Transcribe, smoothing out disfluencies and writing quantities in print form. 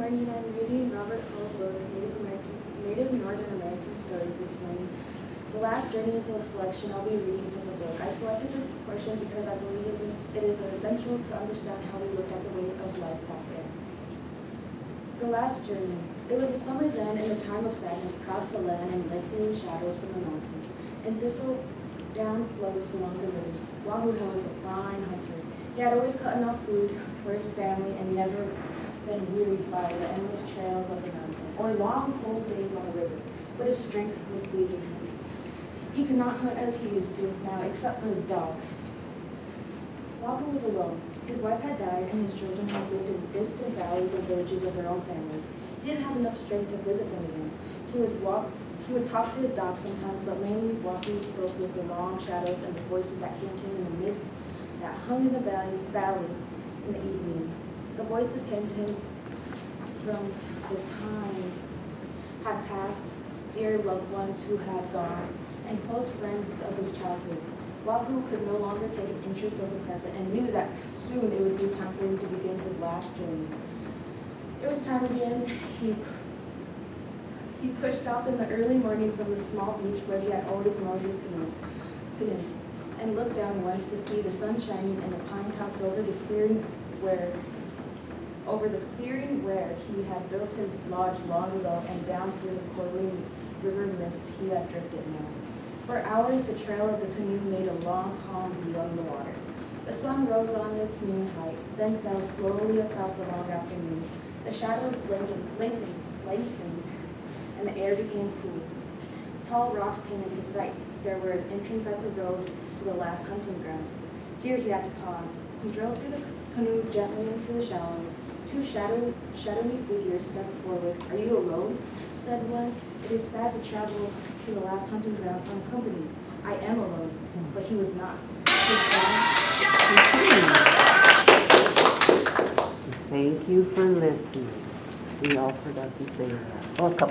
morning. I'm reading Robert Hall book, Native Northern American Stories this morning. The Last Journey is a selection I'll be reading from the book. I selected this portion because I believe it is essential to understand how we looked at the way of life back then. The Last Journey. It was a summer's end, and the time of sadness crossed the land in lengthening shadows from the mountains, and thistle down floats along the rivers. Wahuha was a fine hunter. He had always cut enough food for his family and never been wearied by the endless trails of the mountain or long cold days on the river, but his strength was leaving him. He could not hunt as he used to now, except for his dog. Wahu was alone. His wife had died, and his children had lived in distant valleys and villages of their own families. He didn't have enough strength to visit them again. He would talk to his dog sometimes, but mainly Wahu spoke with the long shadows and the voices that came to him in the mist that hung in the valley in the evening. The voices came to him from the times had passed, dear loved ones who had gone, and close friends of his childhood. Wahu could no longer take an interest of the present and knew that soon it would be time for him to begin his last journey. It was time again. He pushed off in the early morning from the small beach where he had always moored his canoe, and looked down once to see the sun shining in the pine tops over the clearing where he had built his lodge long ago, and down through the coiling river mist he had drifted now. For hours the trail of the canoe made a long, calm view on the water. The sun rose on its noon height, then fell slowly across the long afternoon. The shadows lengthened, and the air became cool. Tall rocks came into sight. There were an entrance at the road to the last hunting ground. Here he had to pause. He drove through the canoe gently into the shallows. Two shadowy figures stepped forward. "Are you alone?" said one. "It is sad to travel to the last hunting ground unaccompanied." "I am alone," but he was not. Thank you for listening. We all forgot to say that. Oh, a couple.